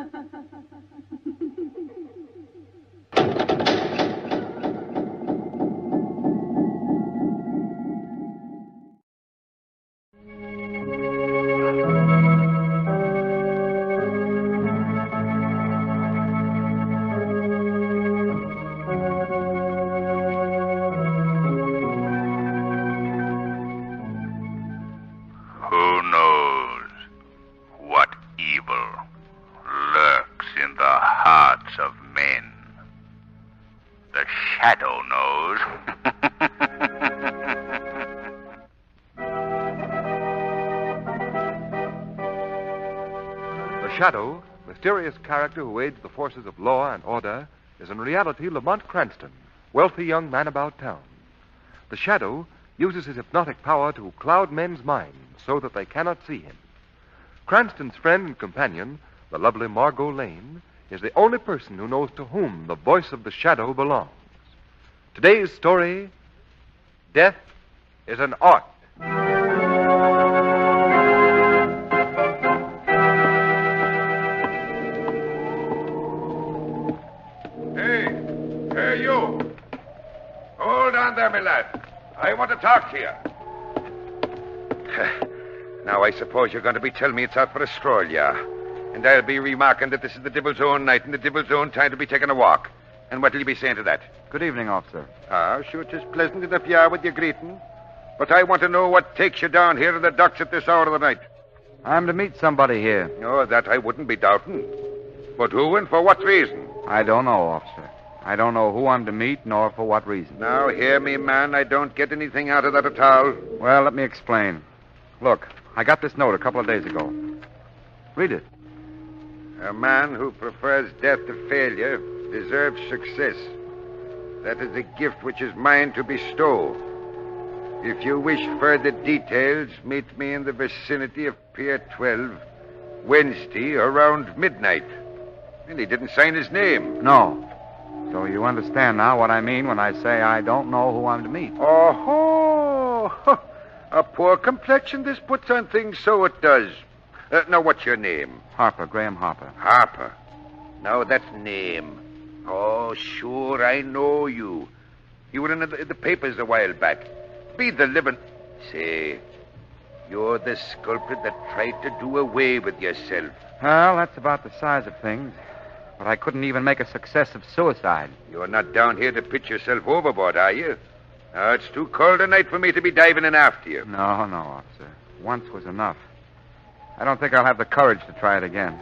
Who knows what evil lurks in the hearts of men? The Shadow knows. The Shadow, mysterious character who aids the forces of law and order, is in reality Lamont Cranston, wealthy young man about town. The Shadow uses his hypnotic power to cloud men's minds so that they cannot see him. Cranston's friend and companion, the lovely Margot Lane, is the only person who knows to whom the voice of the Shadow belongs. Today's story, Death is an Art. Hey, you. Hold on there, my lad. I want to talk to you. Now, I suppose you're going to be telling me it's out for Australia. And I'll be remarking that this is the Devil's Own night and the Devil's Own time to be taking a walk. And what'll you be saying to that? Good evening, officer. Sure, 'tis pleasant enough you are with your greeting. But I want to know what takes you down here to the docks at this hour of the night. I'm to meet somebody here. Oh, that I wouldn't be doubting. But who and for what reason? I don't know, officer. I don't know who I'm to meet, nor for what reason. Now, hear me, man. I don't get anything out of that at all. Well, let me explain. Look, I got this note a couple of days ago. Read it. A man who prefers death to failure deserves success. That is a gift which is mine to bestow. If you wish further details, meet me in the vicinity of Pier 12, Wednesday, around midnight. And he didn't sign his name. No. So you understand now what I mean when I say I don't know who I'm to meet. Oh, a poor complexion this puts on things, so it does. Now, what's your name? Harper, Graham Harper. Harper. Now, that's name. Oh, sure, I know you. You were in the papers a while back. Be the living... Say, you're the sculptor that tried to do away with yourself. Well, that's about the size of things. But I couldn't even make a success of suicide. You're not down here to pitch yourself overboard, are you? It's too cold a night for me to be diving in after you. No, officer. Once was enough. I don't think I'll have the courage to try it again.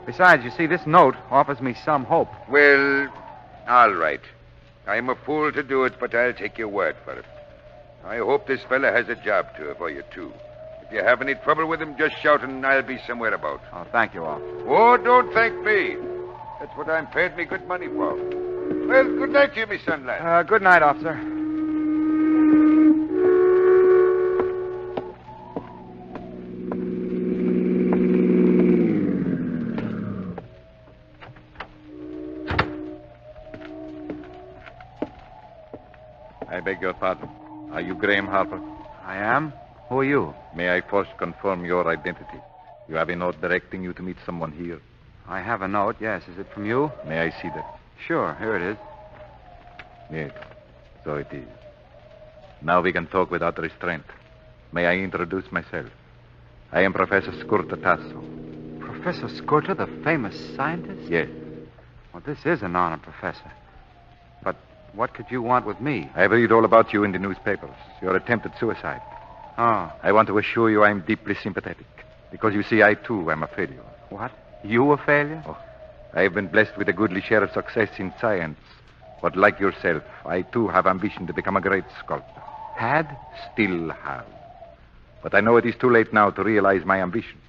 Besides, you see, this note offers me some hope. Well, all right. I'm a fool to do it, but I'll take your word for it. I hope this fella has a job for you, too. If you have any trouble with him, just shout and I'll be somewhere about. Oh, thank you, officer. Oh, don't thank me. That's what I'm paid me good money for. Well, good night to you, me son, lad. Good night, officer. I beg your pardon. Are you Graham Harper? I am? Who are you? May I first confirm your identity? You have a note directing you to meet someone here. I have a note, yes. Is it from you? May I see that? Sure, here it is. Yes, so it is. Now we can talk without restraint. May I introduce myself? I am Professor Skurta Tasso. Professor Skurta, the famous scientist? Yes. Well, this is an honor, Professor. But what could you want with me? I have read all about you in the newspapers. Your attempted suicide. Oh. I want to assure you I am deeply sympathetic. Because you see, I too am a failure. What? You a failure? Oh, I have been blessed with a goodly share of success in science. But like yourself, I too have ambition to become a great sculptor. Had? Still have. But I know it is too late now to realize my ambition.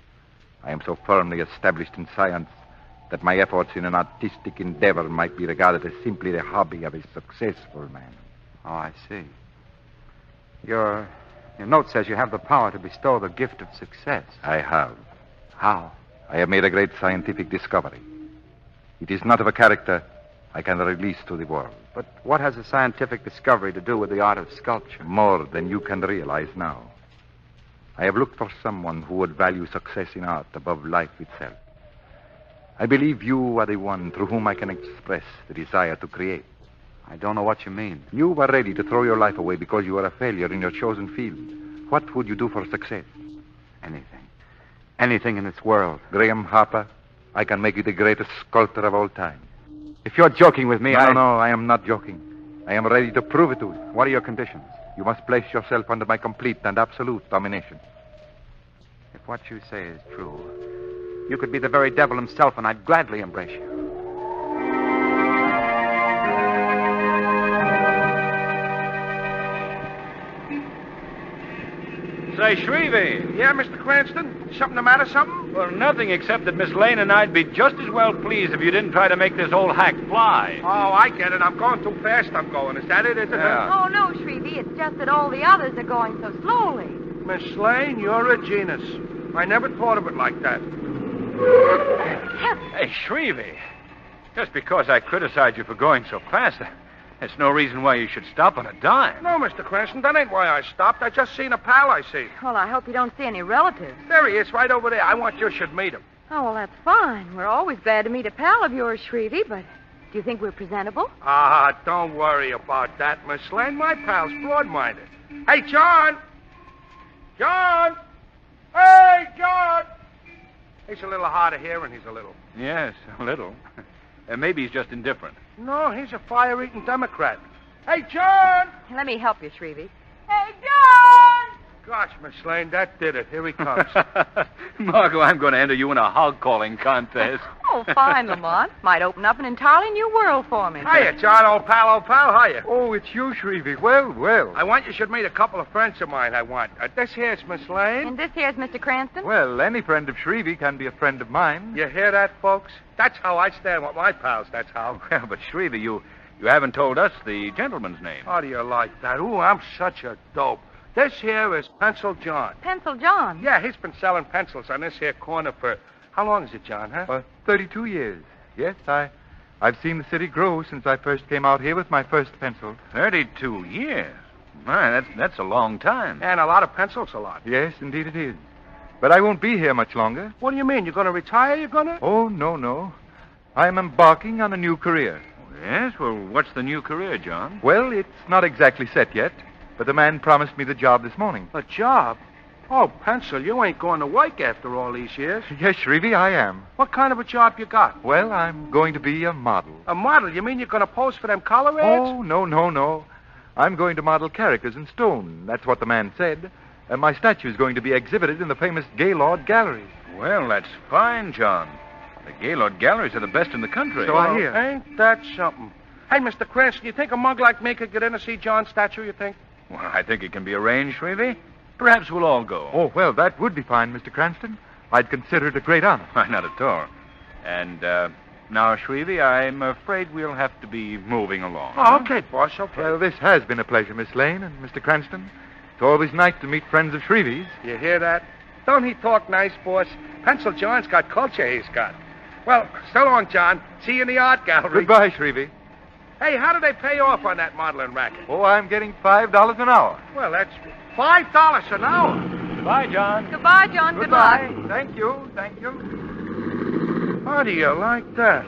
I am so firmly established in science that my efforts in an artistic endeavor might be regarded as simply the hobby of a successful man. Oh, I see. Your note says you have the power to bestow the gift of success. I have. How? I have made a great scientific discovery. It is not of a character I can release to the world. But what has a scientific discovery to do with the art of sculpture? More than you can realize now. I have looked for someone who would value success in art above life itself. I believe you are the one through whom I can express the desire to create. I don't know what you mean. You were ready to throw your life away because you were a failure in your chosen field. What would you do for success? Anything. Anything in this world. Graham Harper, I can make you the greatest sculptor of all time. If you're joking with me, No, I am not joking. I am ready to prove it to you. What are your conditions? You must place yourself under my complete and absolute domination. If what you say is true, you could be the very devil himself, and I'd gladly embrace you. Say, Shrevey. Yeah, Mr. Cranston? Something the matter, something? Well, nothing except that Miss Lane and I'd be just as well pleased if you didn't try to make this old hack fly. Oh, I get it. I'm going too fast, I'm going. Is that it? Is it? Yeah. Oh, no, Shrevey. It's just that all the others are going so slowly. Miss Lane, you're a genius. I never thought of it like that. Hey, Shrevey. Just because I criticized you for going so fast, that's no reason why you should stop on a dime. No, Mr. Cranston, that ain't why I stopped. I just seen a pal I see. Well, I hope you don't see any relatives. There he is, right over there. I want you should meet him. Oh, well, that's fine. We're always glad to meet a pal of yours, Shrevey, but do you think we're presentable? Ah, don't worry about that, Miss Lane. My pal's broad-minded. Hey, John! John! Hey, John! He's a little hard of hearing, he's a little. Yes, a little. Maybe he's just indifferent. No, he's a fire-eating Democrat. Hey, John! Let me help you, Shrevey. Hey, John! Gosh, Miss Lane, that did it. Here he comes. Margot, I'm going to enter you in a hog-calling contest. Oh, fine, Lamont. Might open up an entirely new world for me. Hiya, John, old pal, hiya. Oh, it's you, Shrevey. Well. I want you should meet a couple of friends of mine I want. This here's Miss Lane. And this here's Mr. Cranston. Well, any friend of Shrevey can be a friend of mine. You hear that, folks? That's how I stand with my pals, that's how. Well, but Shrevey, you haven't told us the gentleman's name. How do you like that? Ooh, I'm such a dope. This here is Pencil John. Pencil John. Yeah, he's been selling pencils on this here corner for... How long is it, John, huh? 32 years. Yes, I've seen the city grow since I first came out here with my first pencil. 32 years? My, that's a long time. And a lot of pencils, a lot. Yes, indeed it is. But I won't be here much longer. What do you mean? You're going to retire, you're going to? Oh, no. I am embarking on a new career. Yes? Well, what's the new career, John? Well, it's not exactly set yet, but the man promised me the job this morning. A job? Oh, Pencil, you ain't going to work after all these years. Yes, Shrevey, I am. What kind of a job you got? Well, I'm going to be a model. A model? You mean you're going to pose for them color ads? Oh, no. I'm going to model characters in stone. That's what the man said. And my statue is going to be exhibited in the famous Gaylord Gallery. Well, that's fine, John. The Gaylord Galleries are the best in the country. So I hear. Ain't that something? Hey, Mr. Cranston, you think a mug like me could get in to see John's statue, you think? Well, I think it can be arranged, Shrevey. Perhaps we'll all go. Oh, well, that would be fine, Mr. Cranston. I'd consider it a great honor. Why, not at all. And, now, Shrevey, I'm afraid we'll have to be moving along. Oh, okay, boss, okay. Well, this has been a pleasure, Miss Lane and Mr. Cranston. It's always nice to meet friends of Shrevey's. You hear that? Don't he talk nice, boss? Pencil John's got culture, he's got. Well, so long, John. See you in the art gallery. Goodbye, Shrevey. Hey, how do they pay off on that modeling racket? Oh, I'm getting $5 an hour. Well, that's $5 an hour. Goodbye, John. Goodbye, John. Good luck. Thank you. How do you like that?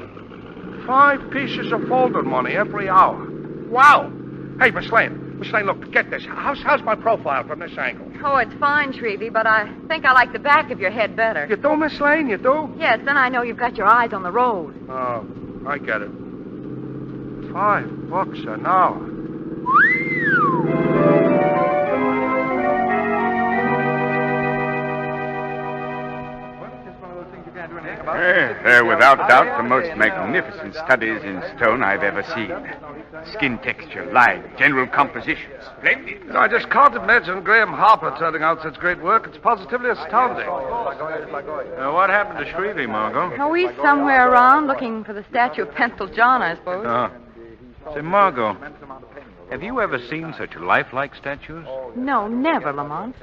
5 pieces of folded money every hour. Wow. Hey, Miss Lane, look, get this. How's my profile from this angle? Oh, it's fine, Shrevey, but I think I like the back of your head better. You do, Miss Lane, you do? Yes, then I know you've got your eyes on the road. Oh, I get it. $5 an hour. They're without doubt the most magnificent studies in stone I've ever seen. Skin texture, line, general composition. Splendid. I just can't imagine Graham Harper turning out such great work. It's positively astounding. What happened to Shrevey, Margot? Oh, he's somewhere around looking for the statue of Pencil John, I suppose. Say, Margot, have you ever seen such lifelike statues? No, never, Lamont.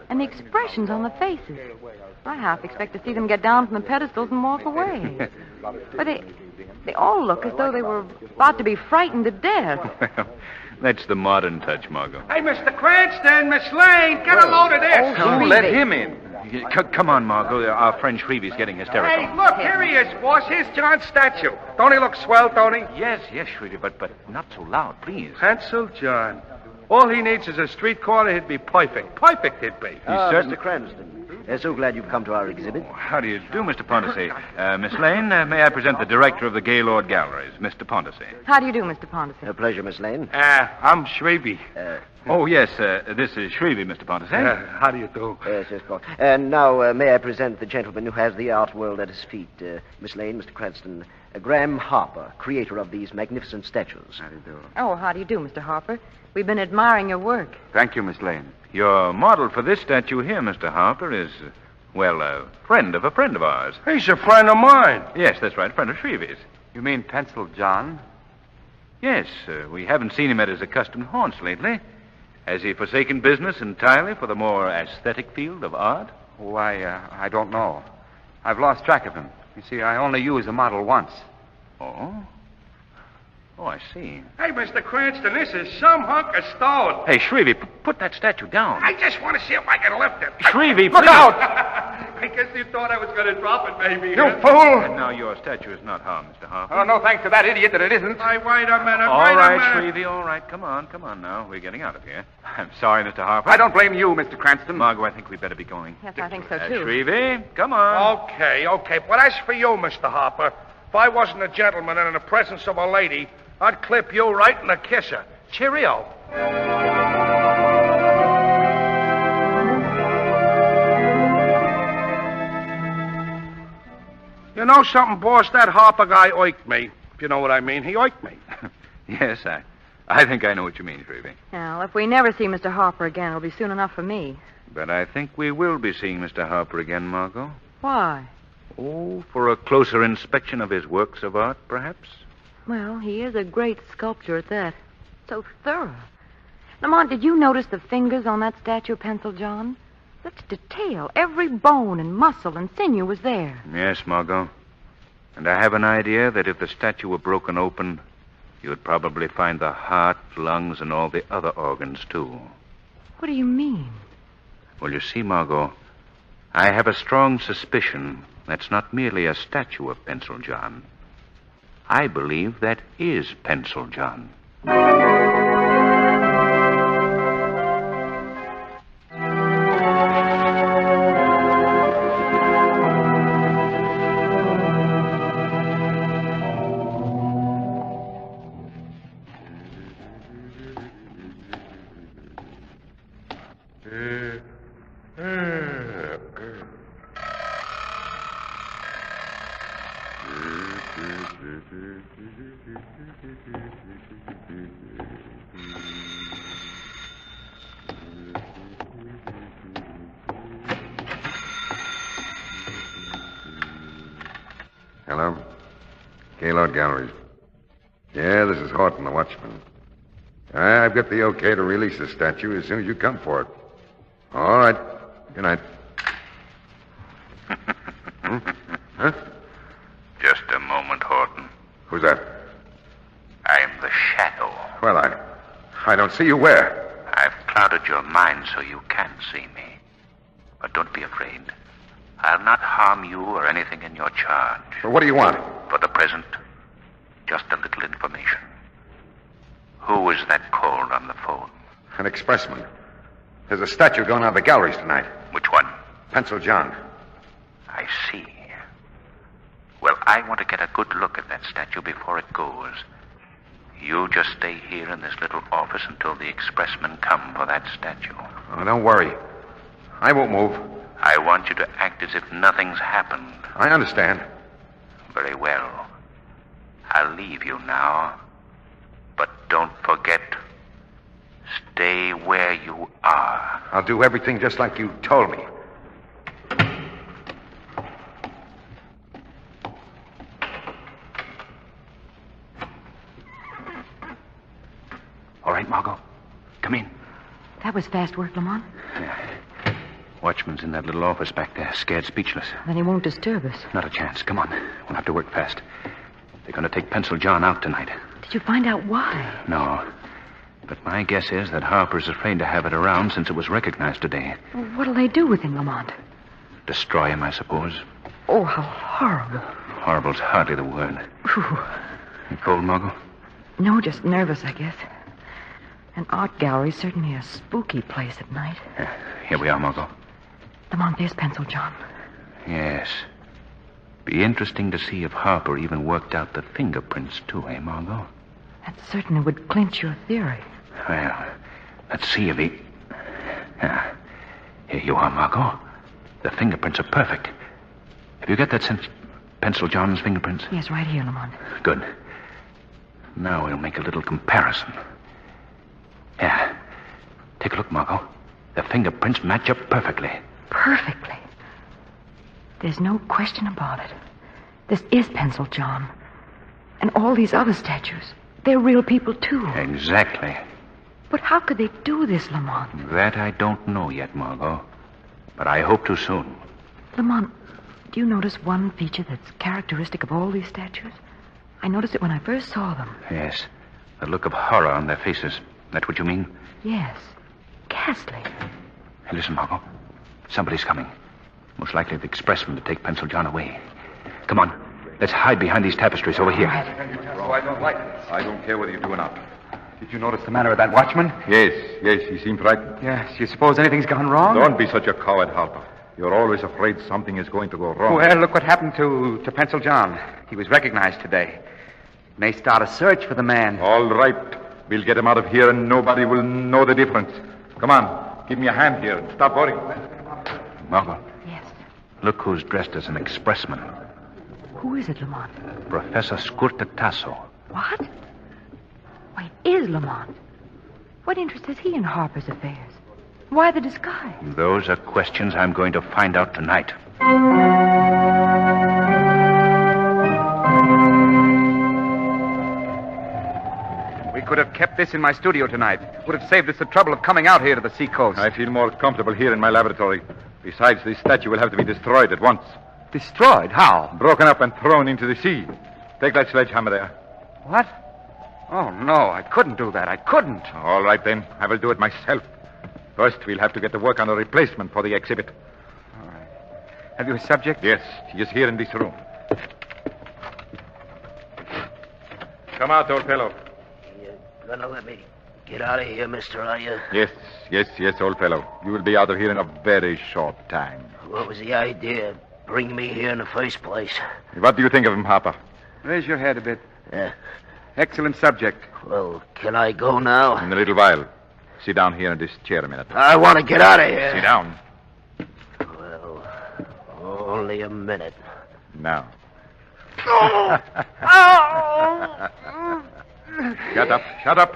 And the expressions on the faces. I half expect to see them get down from the pedestals and walk away. But they all look as though they were about to be frightened to death. Well, that's the modern touch, Margot. Hey, Mr. Cranston, Miss Lane, get a load of this. Oh, let him in. Come on, Margot. Our friend Shreve's getting hysterical. Hey, look, here he is, boss. Here's John's statue. Don't he look swell, don't he? Yes, Shrevey, but not so loud, please. Pencil John. All he needs is a street corner. He'd be perfect. Perfect he'd be. Mr. Cranston. So glad you've come to our exhibit. How do you do, Mr. Pontisey? Miss Lane, may I present the director of the Gaylord Galleries, Mr. Pontisey. How do you do, Mr. Pontisey? A pleasure, Miss Lane. I'm Shrevey. Oh, yes, this is Shrevey, Mr. Pontisey. How do you do? Yes, of course. And now, may I present the gentleman who has the art world at his feet. Miss Lane, Mr. Cranston, Graham Harper, creator of these magnificent statues. How do you do? Oh, how do you do, Mr. Harper? We've been admiring your work. Thank you, Miss Lane. Your model for this statue here, Mr. Harper, is, well, a friend of ours. He's a friend of mine. Yes, that's right, a friend of Shreve's. You mean Pencil John? Yes, we haven't seen him at his accustomed haunts lately. Has he forsaken business entirely for the more aesthetic field of art? Why, I don't know. I've lost track of him. You see, I only used the model once. Oh? Oh, I see. Hey, Mr. Cranston, this is some hunk of stone. Hey, Shrevey, put that statue down. I just want to see if I can lift it. Shrevey, Look please. out! I guess you thought I was going to drop it, maybe. You fool! And now your statue is not harmed, Mr. Harper. Oh, no thanks to that idiot that it isn't. Hey, wait a minute, All wait a right, minute. Shrevey, all right. Come on now. We're getting out of here. I'm sorry, Mr. Harper. I don't blame you, Mr. Cranston. Margot, I think we'd better be going. Yes, I think so, too. Shrevey, come on. Okay. But as for you, Mr. Harper, if I wasn't a gentleman and in the presence of a lady, I'd clip you right in the kisser. Cheerio. You know something, boss? That Harper guy oiked me. If you know what I mean. He oiked me. Yes, I think I know what you mean, Shrevey. Now, if we never see Mr. Harper again, it'll be soon enough for me. But I think we will be seeing Mr. Harper again, Margot. Why? Oh, for a closer inspection of his works of art, perhaps? Well, he is a great sculptor at that. So thorough. Lamont, did you notice the fingers on that statue of Pencil John? Such detail. Every bone and muscle and sinew was there. Yes, Margot. And I have an idea that if the statue were broken open, you'd probably find the heart, lungs, and all the other organs, too. What do you mean? Well, you see, Margot, I have a strong suspicion that's not merely a statue of Pencil John. I believe that is Pencil John. Hello? Gaylord Galleries. Yeah, this is Horton, the watchman. I've got the okay to release the statue as soon as you come for it. All right. Good night. Huh? Just a moment, Horton. Who's that? I'm the Shadow. Well, I don't see you where. I've clouded your mind so you can't see me. But don't be afraid. I'll not harm you or anything in your charge. Well, what do you want? For the present, just a little information. Who was that called on the phone? An expressman. There's a statue going out of the galleries tonight. Which one? Pencil John. I see. Well, I want to get a good look at that statue before it goes. You just stay here in this little office until the expressmen come for that statue. Oh, don't worry. I won't move. I want you to act as if nothing's happened. I understand. Very well. I'll leave you now. But don't forget, stay where you are. I'll do everything just like you told me. All right, Margot. Come in. That was fast work, Lamont. Watchman's in that little office back there, scared speechless. Then he won't disturb us. Not a chance. Come on. We'll have to work fast. They're going to take Pencil John out tonight. Did you find out why? No. But my guess is that Harper's afraid to have it around since it was recognized today. Well, what'll they do with him, Lamont? Destroy him, I suppose. Oh, how horrible. Horrible's hardly the word. Whew. You cold, Margot? No, just nervous, I guess. An art gallery's certainly a spooky place at night. Here we are, Margot. Lamont, there's Pencil John. Yes. Be interesting to see if Harper even worked out the fingerprints, too, eh, Margot? That certainly would clinch your theory. Well, let's see if he... Here you are, Margot. The fingerprints are perfect. Have you got that since Pencil John's fingerprints? Yes, right here, Lamont. Good. Now we'll make a little comparison. Yeah. Take a look, Margot. The fingerprints match up perfectly. Perfectly. There's no question about it. This is Pencil John. And all these other statues, they're real people, too. Exactly. But how could they do this, Lamont? That I don't know yet, Margot. But I hope to soon. Lamont, do you notice one feature that's characteristic of all these statues? I noticed it when I first saw them. Yes. The look of horror on their faces. That's what you mean? Yes. Ghastly. Hey, listen, Margot. Somebody's coming. Most likely the expressman to take Pencil John away. Come on. Let's hide behind these tapestries over here. Oh, I don't like this. I don't care whether you do or not. Did you notice the manner of that watchman? Yes, he seemed frightened. Yes. You suppose anything's gone wrong? Don't be such a coward, Harper. You're always afraid something is going to go wrong. Well, look what happened to Pencil John. He was recognized today. May start a search for the man. All right. We'll get him out of here and nobody will know the difference. Come on. Give me a hand here and stop worrying. Margot. Yes. Look who's dressed as an expressman. Who is it, Lamont? Professor Scurtatasso. What? Why, it is Lamont. What interest has he in Harper's affairs? Why the disguise? Those are questions I'm going to find out tonight. We could have kept this in my studio tonight. Would have saved us the trouble of coming out here to the seacoast. I feel more comfortable here in my laboratory. Besides, this statue will have to be destroyed at once. Destroyed? How? Broken up and thrown into the sea. Take that sledgehammer there. What? Oh, no, I couldn't do that. I couldn't. All right, then. I will do it myself. First, we'll have to get to work on a replacement for the exhibit. All right. Have you a subject? Yes, he is here in this room. Come out, old fellow. You're gonna let me get out of here, mister, are you? Yes, old fellow. You will be out of here in a very short time. What was the idea of bringing me here in the first place? What do you think of him, Harper? Raise your head a bit. Yeah. Excellent subject. Well, can I go now? In a little while. Sit down here in this chair a minute. I want to get out of here. Sit down. Well, only a minute. Now. Oh! Shut up.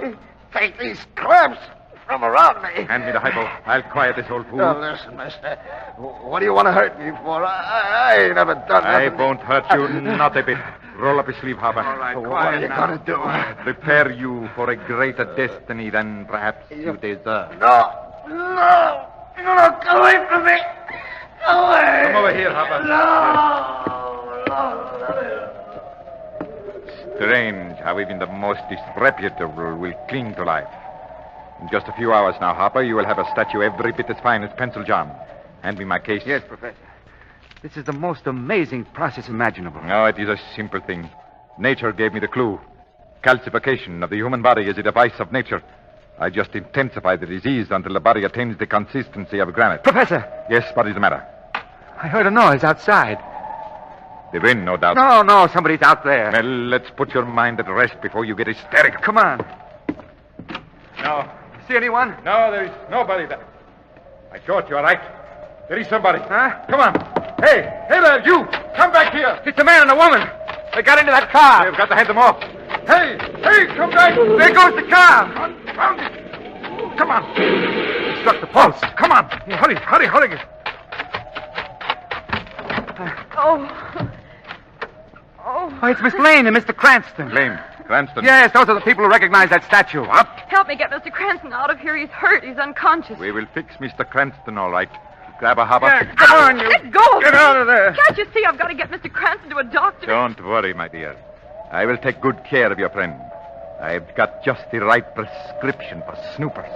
Take these clamps from around me. Hand me the hypo. I'll quiet this old fool. Now, listen, mister. What do you want to hurt me for? I ain't never done I nothing. won't hurt you, not a bit. Roll up your sleeve, Harper. All right, What quiet are you now. going to do? Prepare you for a greater destiny than perhaps you deserve. No. Go away from me. Go away. Come over here, Harper. No. Strange how even the most disreputable will cling to life. In just a few hours now, Harper, you will have a statue every bit as fine as Pencil John. Hand me my case. Yes, Professor. This is the most amazing process imaginable. No, it is a simple thing. Nature gave me the clue. Calcification of the human body is a device of nature. I just intensify the disease until the body attains the consistency of granite. Professor! Yes, what is the matter? I heard a noise outside. The wind, no doubt. No, somebody's out there. Well, let's put your mind at rest before you get hysterical. Come on. No. See anyone? No, there is nobody there. I thought you are right. There is somebody. Huh? Come on. Hey there, you! Come back here! It's a man and a woman. They got into that car. You've got to hand them off. Hey, come back! There goes the car. Confound it! Come on. He struck the post. Come on. Hurry. Oh, it's Miss Lane and Mr. Cranston. Lane, Cranston. Yes, those are the people who recognize that statue. What? Help me get Mr. Cranston out of here. He's hurt. He's unconscious. We will fix Mr. Cranston, all right. Grab a Harper. Yeah, come on, you. Let go of Get me. out of there. Can't you see I've got to get Mr. Cranston to a doctor? Don't worry, my dear. I will take good care of your friend. I've got just the right prescription for snoopers.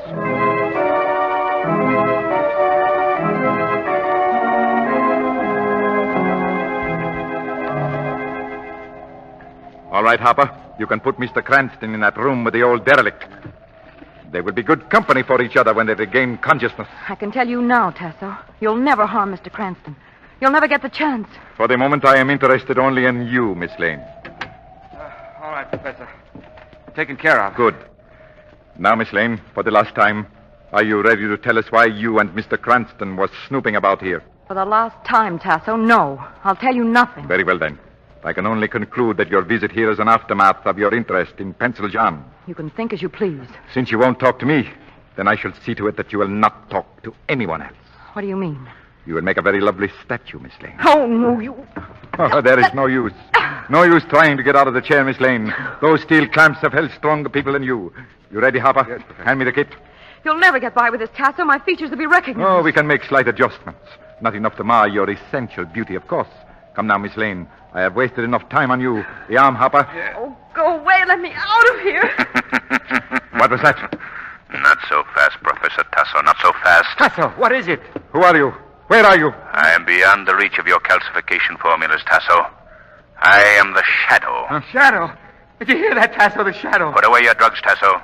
right, Harper. You can put Mr. Cranston in that room with the old derelict. They will be good company for each other when they regain consciousness. I can tell you now, Tasso, you'll never harm Mr. Cranston. You'll never get the chance. For the moment, I am interested only in you, Miss Lane. All right, Professor. Taken care of. Good. Now, Miss Lane, for the last time, are you ready to tell us why you and Mr. Cranston was snooping about here? For the last time, Tasso, no. I'll tell you nothing. Very well, then. I can only conclude that your visit here is an aftermath of your interest in Pencil John. You can think as you please. Since you won't talk to me, then I shall see to it that you will not talk to anyone else. What do you mean? You will make a very lovely statue, Miss Lane. Oh, no, you... Oh, there is no use. No use trying to get out of the chair, Miss Lane. Those steel clamps have held stronger people than you. You ready, Harper? Yes, Professor. Hand me the kit. You'll never get by with this, Tasso. My features will be recognized. Oh, we can make slight adjustments. Not enough to mar your essential beauty, of course. Come now, Miss Lane. I have wasted enough time on you. The arm, Harper. Oh, go away. Let me out of here. What was that? Not so fast, Professor Tasso. Not so fast. Tasso, what is it? Who are you? Where are you? I am beyond the reach of your calcification formulas, Tasso. I am the Shadow. Shadow. Did you hear that, Tasso? The Shadow. Put away your drugs, Tasso.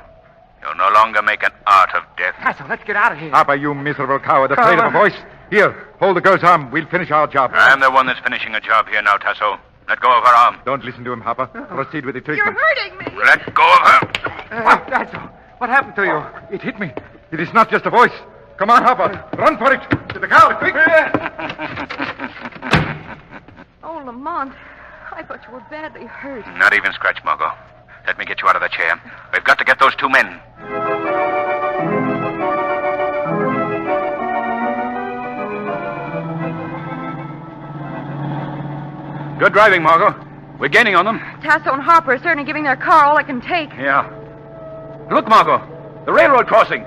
You'll no longer make an art of death. Tasso, let's get out of here. Harper, you miserable coward, afraid of a voice. Here, hold the girl's arm. We'll finish our job. I'm the one that's finishing a job here now, Tasso. Let go of her arm. Don't listen to him, Harper. Proceed with the You're treatment. hurting me. Let go of her. Tasso, what happened to you? It hit me. It is not just a voice. Come on, Harper. Run for it. To the car, quick. Oh, Lamont, I thought you were badly hurt. Not even scratch, Margot. Let me get you out of the chair. We've got to get those two men. Good driving, Margot. We're gaining on them. Tasso and Harper are certainly giving their car all it can take. Yeah. Look, Margot. The railroad crossing.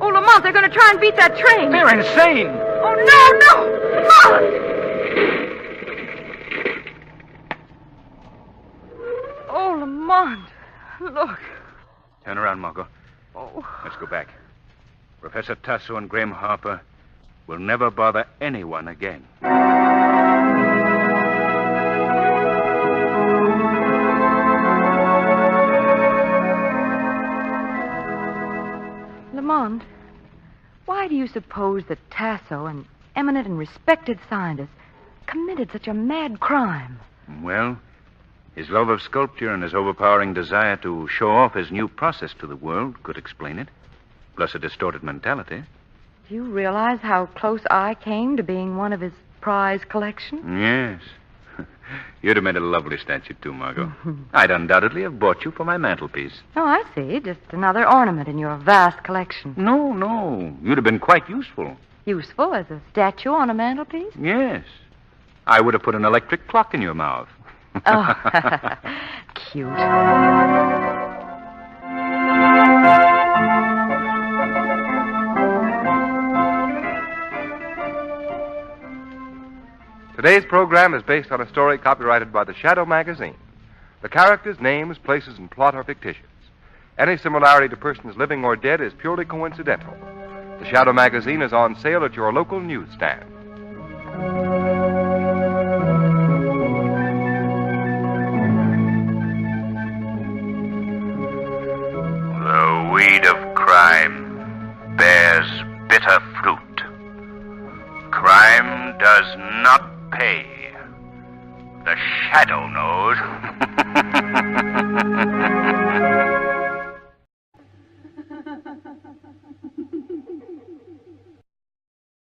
Oh, Lamont, they're going to try and beat that train. They're insane. Oh, no, Lamont! Oh, Lamont. Look. Turn around, Margot. Oh. Let's go back. Professor Tasso and Graham Harper will never bother anyone again. Lamont, why do you suppose that Tasso, an eminent and respected scientist, committed such a mad crime? Well, his love of sculpture and his overpowering desire to show off his new process to the world could explain it. Plus a distorted mentality. Do you realize how close I came to being one of his prize collection? Yes. You'd have made a lovely statue, too, Margot. I'd undoubtedly have bought you for my mantelpiece. Oh, I see. Just another ornament in your vast collection. No. You'd have been quite useful. Useful as a statue on a mantelpiece? Yes. I would have put an electric clock in your mouth. Oh, cute. Today's program is based on a story copyrighted by the Shadow magazine. The characters, names, places, and plot are fictitious. Any similarity to persons living or dead is purely coincidental. The Shadow magazine is on sale at your local newsstand. The weed of crime bears bitter fruit. Crime does not pay. The Shadow knows.